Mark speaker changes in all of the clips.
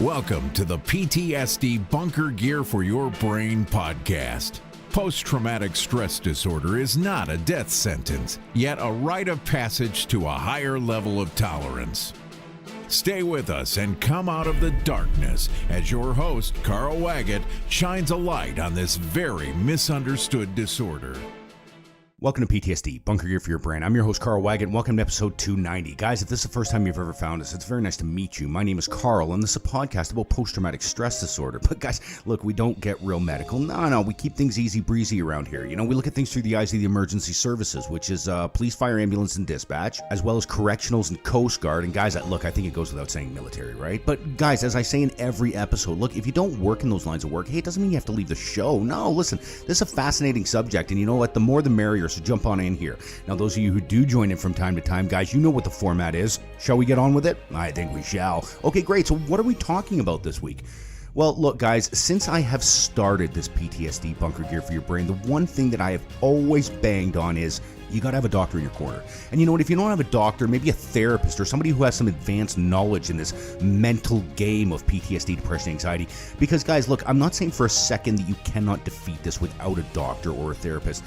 Speaker 1: Welcome to the PTSD Bunker Gear for Your Brain podcast. Post-traumatic stress disorder is not a death sentence, yet a rite of passage to a higher level of tolerance. Stay with us and come out of the darkness as your host, Carl Waggett, shines a light on this very misunderstood disorder.
Speaker 2: Welcome to PTSD, Bunker Gear for Your Brain. I'm your host, Carl Waggett, and welcome to episode 290. Guys, if this is the first time you've ever found us, it's very nice to meet you. My name is Carl, and this is a podcast about post-traumatic stress disorder. But guys, look, we don't get real medical. No, we keep things easy breezy around here. You know, we look at things through the eyes of the emergency services, which is police, fire, ambulance, and dispatch, as well as correctionals and Coast Guard. And guys, look, I think it goes without saying military, right? But guys, as I say in every episode, look, if you don't work in those lines of work, hey, it doesn't mean you have to leave the show. No, listen, this is a fascinating subject, and you know what? The more the merrier, so jump on in here. Now, those of you who do join in from time to time, guys, you know what the format is. Shall we get on with it? I think we shall. Okay, great. So what are we talking about this week? Well, look, guys, since I have started this PTSD Bunker Gear for Your Brain, the one thing that I have always banged on is you got to have a doctor in your corner. And you know what? If you don't have a doctor, maybe a therapist or somebody who has some advanced knowledge in this mental game of PTSD, depression, anxiety. Because, guys, look, I'm not saying for a second that you cannot defeat this without a doctor or a therapist.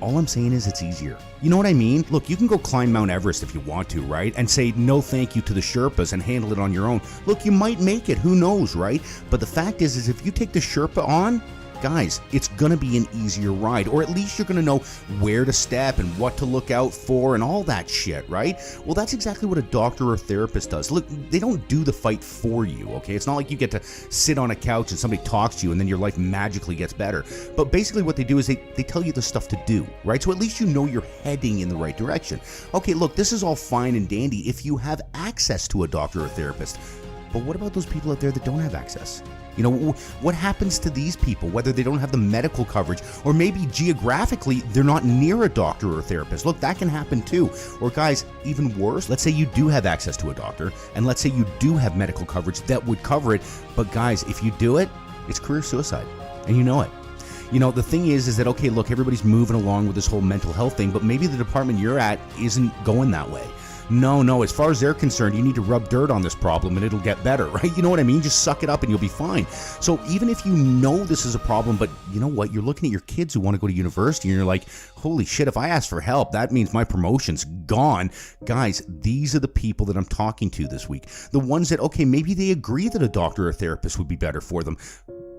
Speaker 2: All I'm saying is it's easier. You know what I mean? Look, you can go climb Mount Everest if you want to, right? And say no thank you to the Sherpas and handle it on your own. Look, you might make it. Who knows, right? But the fact is if you take the Sherpa on, guys, it's going to be an easier ride, or at least you're going to know where to step and what to look out for and all that shit, right? Well, that's exactly what a doctor or therapist does. Look, they don't do the fight for you, okay? It's not like you get to sit on a couch and somebody talks to you and then your life magically gets better. But basically what they do is they tell you the stuff to do, right? So at least you know you're heading in the right direction. Okay, look, this is all fine and dandy if you have access to a doctor or therapist. But what about those people out there that don't have access? You know, what happens to these people, whether they don't have the medical coverage or maybe geographically they're not near a doctor or a therapist? Look, that can happen too. Or guys, even worse, let's say you do have access to a doctor and let's say you do have medical coverage that would cover it. But guys, if you do it, it's career suicide and you know it. You know, the thing is that, okay, look, everybody's moving along with this whole mental health thing, but maybe the department you're at isn't going that way. No, as far as they're concerned, you need to rub dirt on this problem and it'll get better, right? You know what I mean? Just suck it up and you'll be fine. So even if you know this is a problem, but you know what? You're looking at your kids who want to go to university and you're like, holy shit, if I ask for help, that means my promotion's gone. Guys, these are the people that I'm talking to this week. The ones that, okay, maybe they agree that a doctor or therapist would be better for them.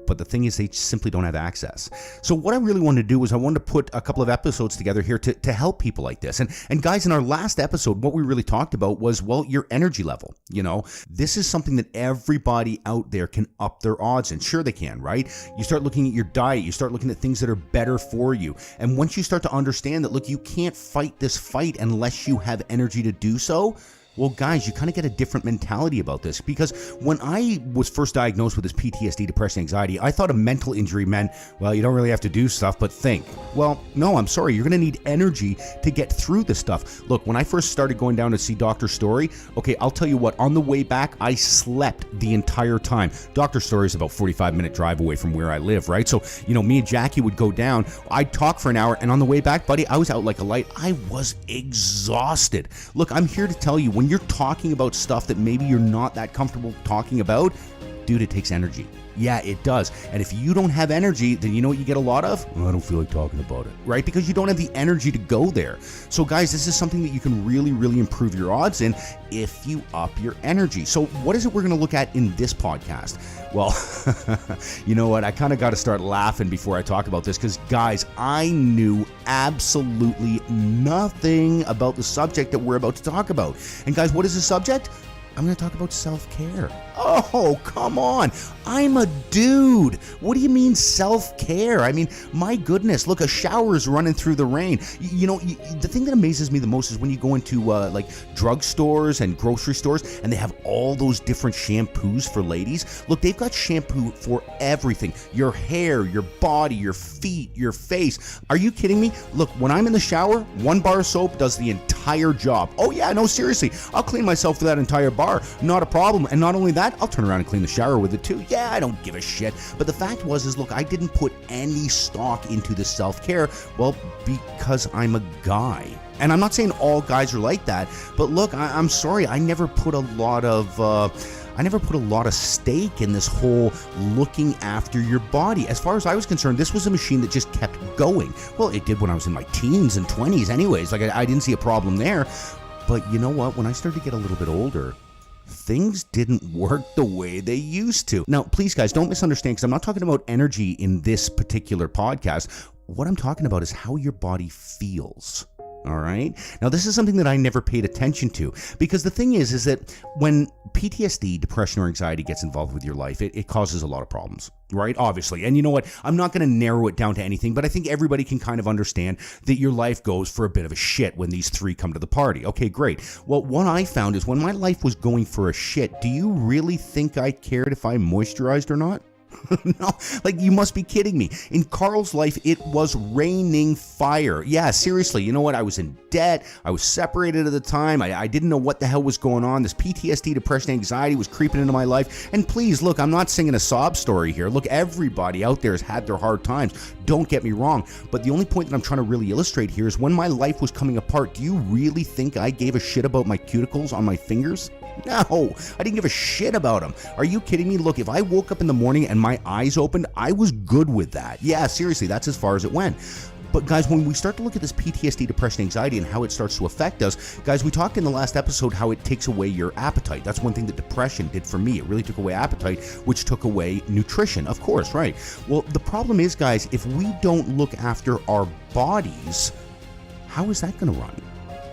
Speaker 2: But the thing is, they simply don't have access. So what I really wanted to do was I wanted to put a couple of episodes together here to help people like this. And guys, in our last episode, what we really talked about was, well, your energy level. You know, this is something that everybody out there can up their odds in. Sure they can, right? You start looking at your diet. You start looking at things that are better for you. And once you start to understand that, look, you can't fight this fight unless you have energy to do so. Well, guys, you kind of get a different mentality about this, because when I was first diagnosed with this PTSD, depression, anxiety, I thought a mental injury meant, well, you don't really have to do stuff, but think. Well, no, I'm sorry. You're going to need energy to get through this stuff. Look, when I first started going down to see Dr. Story, okay, I'll tell you what, on the way back, I slept the entire time. Dr. Story is about 45-minute drive away from where I live, right? So, you know, me and Jackie would go down, I'd talk for an hour, and on the way back, buddy, I was out like a light. I was exhausted. Look, I'm here to tell you, when you're talking about stuff that maybe you're not that comfortable talking about, dude, it takes energy. Yeah, it does. And if you don't have energy, then you know what you get a lot of? Well, I don't feel like talking about it, right? Because you don't have the energy to go there. So guys, this is something that you can really, really improve your odds in if you up your energy. So what is it we're going to look at in this podcast? Well, you know what? I kind of got to start laughing before I talk about this, because guys, I knew absolutely nothing about the subject that we're about to talk about. And guys, what is the subject? I'm going to talk about self-care. Oh, come on. I'm a dude. What do you mean self-care? I mean, my goodness, look, a shower is running through the rain. You know, the thing that amazes me the most is when you go into like drugstores and grocery stores and they have all those different shampoos for ladies. Look, they've got shampoo for everything. Your hair, your body, your feet, your face. Are you kidding me? Look, when I'm in the shower, 1 bar of soap does the entire job. Oh yeah, no, seriously. I'll clean myself for that entire bar. Not a problem. And not only that, I'll turn around and clean the shower with it too. Yeah, I don't give a shit. But the fact was, look, I didn't put any stock into the self-care. Well, because I'm a guy. And I'm not saying all guys are like that, but look, I'm sorry, I never put a lot of I never put a lot of stake in this whole looking after your body. As far as I was concerned, this was a machine that just kept going. Well, it did when I was in my teens and 20s anyways. Like, I didn't see a problem there. But you know what? When I started to get a little bit older, things didn't work the way they used to. Now, please, guys, don't misunderstand, because I'm not talking about energy in this particular podcast. What I'm talking about is how your body feels. All right. Now, this is something that I never paid attention to, because the thing is that when PTSD, depression, or anxiety gets involved with your life, it causes a lot of problems, right? Obviously. And you know what? I'm not going to narrow it down to anything, but I think everybody can kind of understand that your life goes for a bit of a shit when these three come to the party. Okay, great. Well, what I found is when my life was going for a shit, do you really think I cared if I moisturized or not? No, like, you must be kidding me. In Carl's life, it was raining fire. Yeah, seriously, you know what? I was in debt. I was separated at the time. I didn't know what the hell was going on. This PTSD, depression, anxiety was creeping into my life. And please, look, I'm not singing a sob story here. Look, everybody out there has had their hard times. Don't get me wrong. But the only point that I'm trying to really illustrate here is when my life was coming apart, do you really think I gave a shit about my cuticles on my fingers? No, I didn't give a shit about them. Are you kidding me? Look, if I woke up in the morning and my eyes opened, I was good with that. Yeah, seriously, that's as far as it went. But guys, when we start to look at this PTSD, depression, anxiety, and how it starts to affect us, guys, we talked in the last episode how it takes away your appetite. That's one thing that depression did for me. It really took away appetite, which took away nutrition, of course, right? Well, the problem is, guys, if we don't look after our bodies, how is that going to run?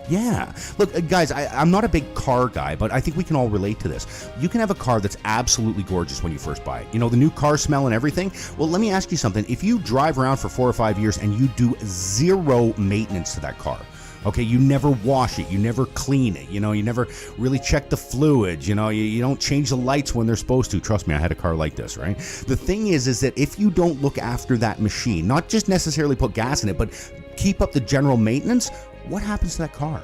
Speaker 2: Yeah. Look, guys, I'm not a big car guy, but I think we can all relate to this. You can have a car that's absolutely gorgeous when you first buy it. You know, the new car smell and everything. Well, let me ask you something. If you drive around for 4 or 5 years and you do zero maintenance to that car, okay, you never wash it, you never clean it, you know, you never really check the fluids, you know, you don't change the lights when they're supposed to. Trust me, I had a car like this, right? The thing is that if you don't look after that machine, not just necessarily put gas in it, but keep up the general maintenance, what happens to that car?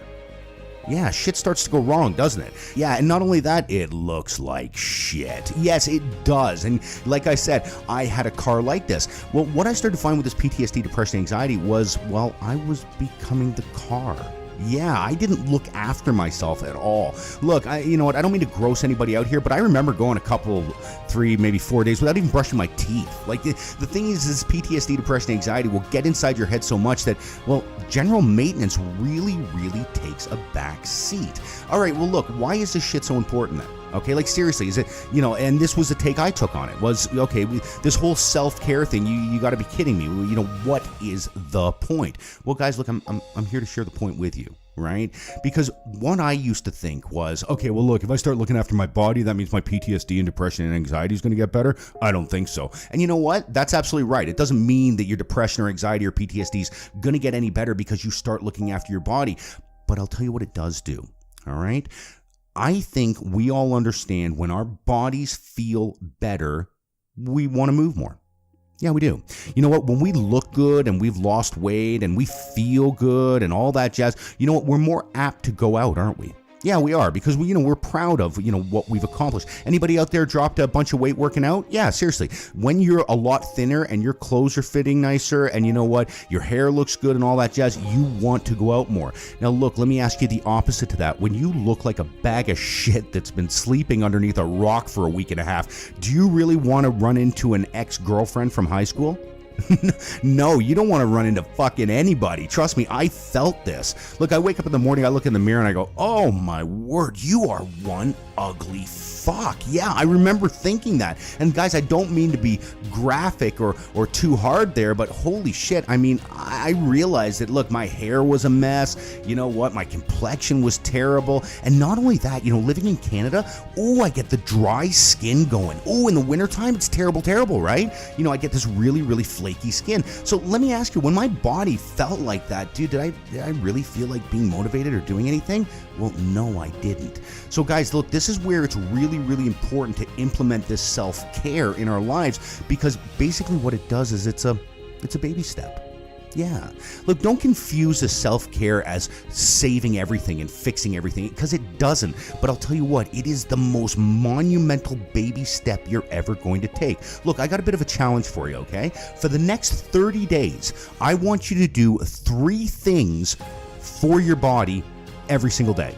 Speaker 2: Yeah, shit starts to go wrong, doesn't it? Yeah, and not only that, it looks like shit. Yes, it does. And like I said, I had a car like this. Well, what I started to find with this PTSD, depression, anxiety was, well, I was becoming the car. Yeah, I didn't look after myself at all. Look, you know what? I don't mean to gross anybody out here, but I remember going a couple, 3, maybe 4 days without even brushing my teeth. Like, the thing is PTSD, depression, anxiety will get inside your head so much that, well, general maintenance really, really takes a back seat. All right, well, look, why is this shit so important then? Okay, like, seriously, is it, you know, and this was the take I took on it, was, okay, this whole self-care thing, you got to be kidding me. You know, what is the point? Well, guys, look, I'm here to share the point with you, right? Because what I used to think was, okay, well, look, if I start looking after my body, that means my PTSD and depression and anxiety is going to get better. I don't think so. And you know what? That's absolutely right. It doesn't mean that your depression or anxiety or PTSD is going to get any better because you start looking after your body. But I'll tell you what it does do, all right? I think we all understand when our bodies feel better, we want to move more. Yeah, we do. You know what? When we look good and we've lost weight and we feel good and all that jazz, you know what? We're more apt to go out, aren't we? Yeah, we are, because we're proud of, what we've accomplished. Anybody out there dropped a bunch of weight working out? Yeah, seriously. When you're a lot thinner and your clothes are fitting nicer and you know what, your hair looks good and all that jazz, you want to go out more. Now look, let me ask you the opposite to that. When you look like a bag of shit that's been sleeping underneath a rock for a week and a half, do you really want to run into an ex-girlfriend from high school? No, you don't want to run into fucking anybody. Trust me, I felt this. Look, I wake up in the morning, I look in the mirror and I go, oh my word, you are one ugly fuck. Yeah, I remember thinking that. And guys, I don't mean to be graphic or too hard there, but holy shit, I mean, I realized that, look, my hair was a mess. You know what? My complexion was terrible. And not only that, living in Canada, I get the dry skin going. In the wintertime, it's terrible, right? I get this really, really flaky skin. So let me ask you, when my body felt like that, dude, did I really feel like being motivated or doing anything? Well, no, I didn't. So guys, look, this is where it's really, really important to implement this self-care in our lives, because basically what it does is it's a baby step. Yeah. Look, don't confuse the self-care as saving everything and fixing everything, because it doesn't. But I'll tell you what, it is the most monumental baby step you're ever going to take. Look, I got a bit of a challenge for you, okay? For the next 30 days, I want you to do 3 things for your body every single day.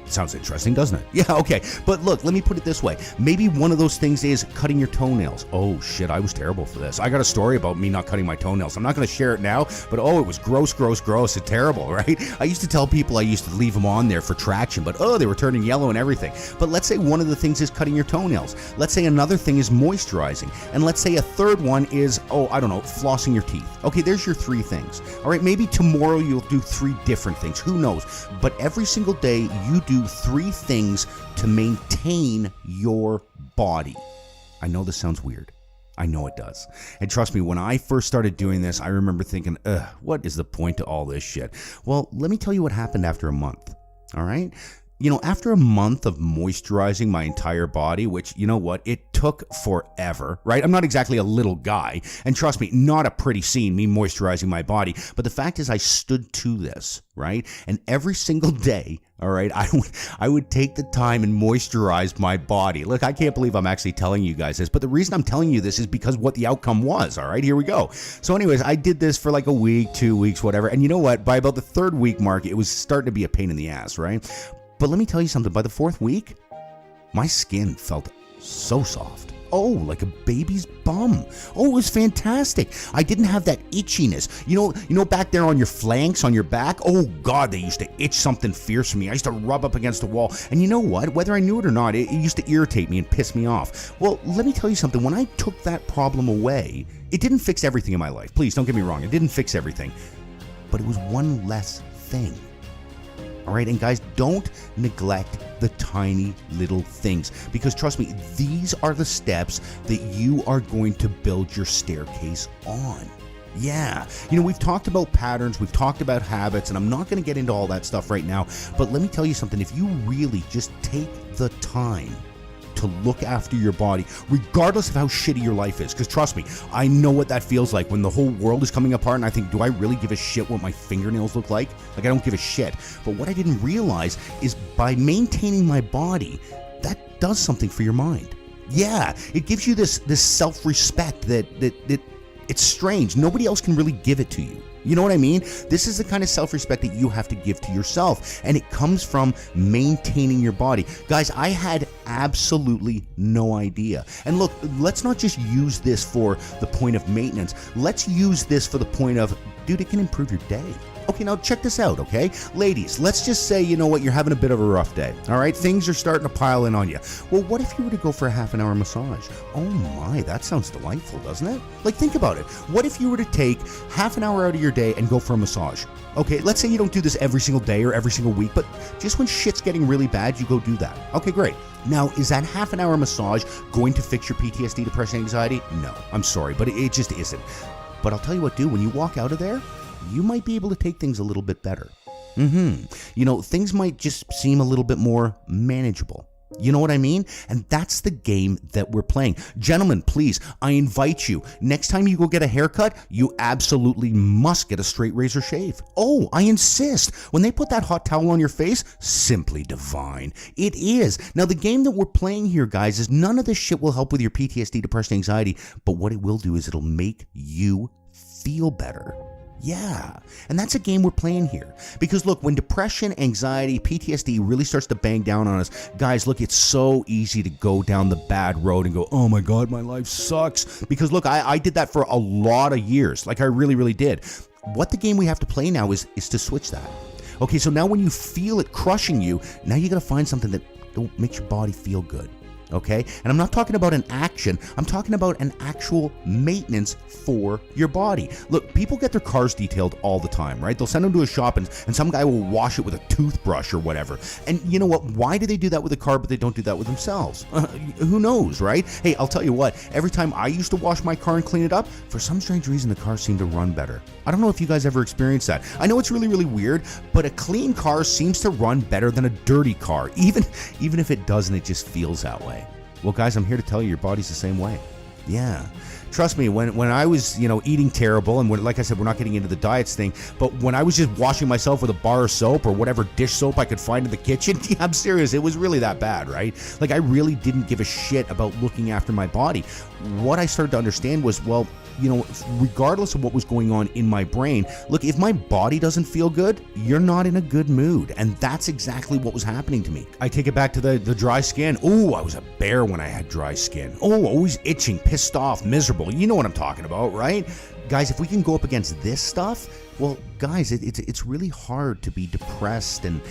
Speaker 2: Sounds interesting, doesn't it? Yeah, okay. But look, let me put it this way. Maybe one of those things is cutting your toenails. Oh, shit, I was terrible for this. I got a story about me not cutting my toenails. I'm not going to share it now, but it was gross, gross, gross. It's terrible, right? I used to tell people I used to leave them on there for traction, but they were turning yellow and everything. But let's say one of the things is cutting your toenails. Let's say another thing is moisturizing. And let's say a third one is, flossing your teeth. Okay, there's your 3 things. All right, maybe tomorrow you'll do 3 different things. Who knows? But every single day you do 3 things to maintain your body. I know this sounds weird. I know it does. And trust me, when I first started doing this, I remember thinking, what is the point to all this shit? Well, let me tell you what happened after a month. All right? After a month of moisturizing my entire body, which, you know what, it took forever, right? I'm not exactly a little guy. And trust me, not a pretty scene, me moisturizing my body. But the fact is I stood to this, right? And every single day, all right, I would take the time and moisturize my body. Look, I can't believe I'm actually telling you guys this, but the reason I'm telling you this is because what the outcome was, all right? Here we go. So anyways, I did this for like a week, 2 weeks, whatever. And you know what? By about the 3rd week mark, it was starting to be a pain in the ass, right? But let me tell you something. By the 4th week, my skin felt so soft. Oh, like a baby's bum. Oh, it was fantastic. I didn't have that itchiness. You know, back there on your flanks, on your back. Oh God, they used to itch something fierce for me. I used to rub up against the wall. And you know what? Whether I knew it or not, it used to irritate me and piss me off. Well, let me tell you something. When I took that problem away, it didn't fix everything in my life. Please don't get me wrong. It didn't fix everything. But it was one less thing. All right, and guys, don't neglect the tiny little things, because trust me, these are the steps that you are going to build your staircase on. Yeah, we've talked about patterns, we've talked about habits, and I'm not going to get into all that stuff right now, but let me tell you something. If you really just take the time to look after your body, regardless of how shitty your life is. Because trust me, I know what that feels like when the whole world is coming apart and I think, do I really give a shit what my fingernails look like? Like, I don't give a shit. But what I didn't realize is by maintaining my body, that does something for your mind. Yeah, it gives you this self-respect that it's strange. Nobody else can really give it to you. You know what I mean? This is the kind of self-respect that you have to give to yourself, and it comes from maintaining your body. Guys, I had absolutely no idea. And look, let's not just use this for the point of maintenance. Let's use this for the point of, dude, it can improve your day. Okay, now check this out, okay? Ladies, let's just say, you know what, you're having a bit of a rough day, all right? Things are starting to pile in on you. Well, what if you were to go for a half-an-hour massage? Oh my, that sounds delightful, doesn't it? Like, think about it. What if you were to take half an hour out of your day and go for a massage? Okay, let's say you don't do this every single day or every single week, but just when shit's getting really bad, you go do that. Okay, great. Now, is that half-an-hour massage going to fix your PTSD, depression, anxiety? No, I'm sorry, but it just isn't. But I'll tell you what, dude, when you walk out of there, you might be able to take things a little bit better. Things might just seem a little bit more manageable. You know what I mean? And that's the game that we're playing. Gentlemen, please, I invite you. Next time you go get a haircut, you absolutely must get a straight razor shave. Oh, I insist. When they put that hot towel on your face, simply divine. It is. Now, the game that we're playing here, guys, is none of this shit will help with your PTSD, depression, anxiety, but what it will do is it'll make you feel better. Yeah, and that's a game we're playing here. Because look, when depression, anxiety, PTSD really starts to bang down on us, guys, look, it's so easy to go down the bad road and go, oh my God, my life sucks. Because look, I did that for a lot of years. Like, I really, really did. What the game we have to play now is to switch that. Okay, so now when you feel it crushing you, now you got to find something that makes your body feel good. Okay? And I'm not talking about an action. I'm talking about an actual maintenance for your body. Look, people get their cars detailed all the time, right? They'll send them to a shop and some guy will wash it with a toothbrush or whatever. And you know what? Why do they do that with a car, but they don't do that with themselves? Who knows, right? Hey, I'll tell you what. Every time I used to wash my car and clean it up, for some strange reason, the car seemed to run better. I don't know if you guys ever experienced that. I know it's really, really weird, but a clean car seems to run better than a dirty car. Even if it doesn't, it just feels that way. Well, guys, I'm here to tell you your body's the same way. Yeah. Trust me, when I was, eating terrible, and like I said, we're not getting into the diets thing, but when I was just washing myself with a bar of soap or whatever dish soap I could find in the kitchen, yeah, I'm serious, it was really that bad, right? Like, I really didn't give a shit about looking after my body. What I started to understand was, well, regardless of what was going on in my brain, look, if my body doesn't feel good, you're not in a good mood. And that's exactly what was happening to me. I take it back to the dry skin. Oh, I was a bear when I had dry skin. Oh, always itching, pissed off, miserable. You know what I'm talking about, right? Guys, if we can go up against this stuff, well, guys, it's really hard to be depressed and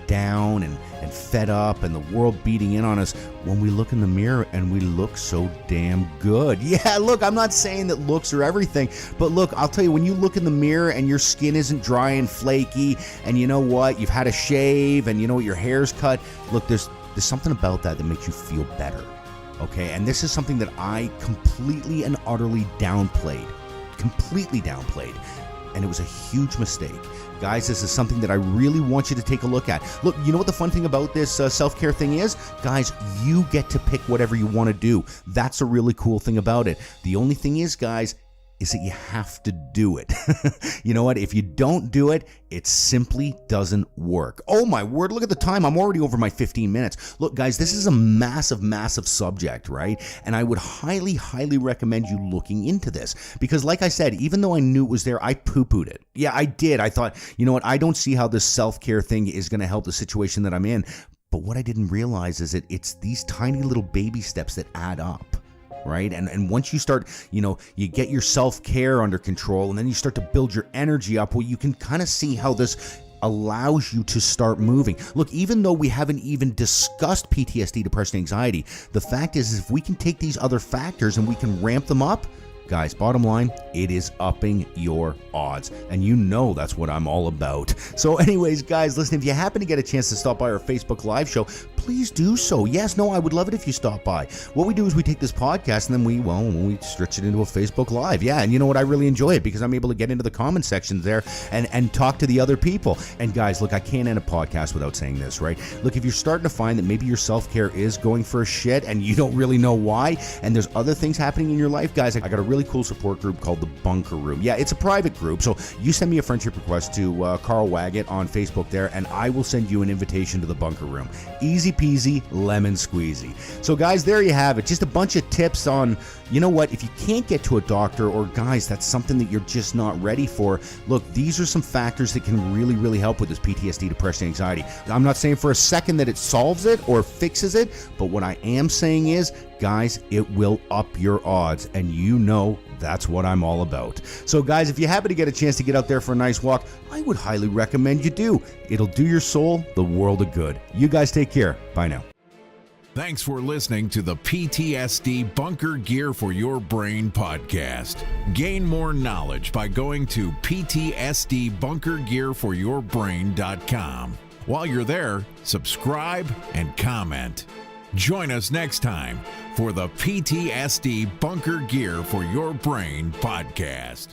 Speaker 2: down and fed up and the world beating in on us when we look in the mirror and we look so damn good. Yeah, look, I'm not saying that looks are everything, but look, I'll tell you, when you look in the mirror and your skin isn't dry and flaky, and you know what, you've had a shave, and you know what, your hair's cut, look, there's something about that makes you feel better, okay? And this is something that I completely and utterly downplayed. And it was a huge mistake. Guys, this is something that I really want you to take a look at. Look, you know what the fun thing about this self-care thing is? Guys, you get to pick whatever you want to do. That's a really cool thing about it. The only thing is, guys, is that you have to do it. You know what? If you don't do it, it simply doesn't work. Oh my word, look at the time. I'm already over my 15 minutes. Look, guys, this is a massive, massive subject, right? And I would highly, highly recommend you looking into this. Because like I said, even though I knew it was there, I poo-pooed it. Yeah, I did. I thought, you know what? I don't see how this self-care thing is going to help the situation that I'm in. But what I didn't realize is that it's these tiny little baby steps that add up. Right? And once you start, you get your self-care under control, and then you start to build your energy up, well, you can kind of see how this allows you to start moving. Look, even though we haven't even discussed PTSD, depression, anxiety, the fact is if we can take these other factors and we can ramp them up, guys, bottom line, it is upping your odds. And you know that's what I'm all about. So anyways, guys, listen, if you happen to get a chance to stop by our Facebook Live show, please do so. Yes, no, I would love it if you stop by. What we do is we take this podcast and then we stretch it into a Facebook Live. Yeah, and you know what? I really enjoy it because I'm able to get into the comment sections there and talk to the other people. And guys, look, I can't end a podcast without saying this, right? Look, if you're starting to find that maybe your self-care is going for a shit and you don't really know why, and there's other things happening in your life, guys, I got a really cool support group called the Bunker Room. Yeah, it's a private group, so you send me a friendship request to Carl Waggett on Facebook there, and I will send you an invitation to the Bunker Room. Easy peasy, lemon squeezy. So guys, there you have it. Just a bunch of tips on, you know what, if you can't get to a doctor, or guys, that's something that you're just not ready for, look, these are some factors that can really, really help with this PTSD, depression, anxiety. I'm not saying for a second that it solves it or fixes it, but what I am saying is, guys, it will up your odds, and you know that's what I'm all about. So guys, if you happen to get a chance to get out there for a nice walk, I would highly recommend you do. It'll do your soul the world of good. You guys take care. Bye now.
Speaker 1: Thanks for listening to the PTSD Bunker Gear for Your Brain podcast. Gain more knowledge by going to ptsdbunkergearforyourbrain.com. While you're there, subscribe and comment. Join us next time for the PTSD Bunker Gear for Your Brain podcast.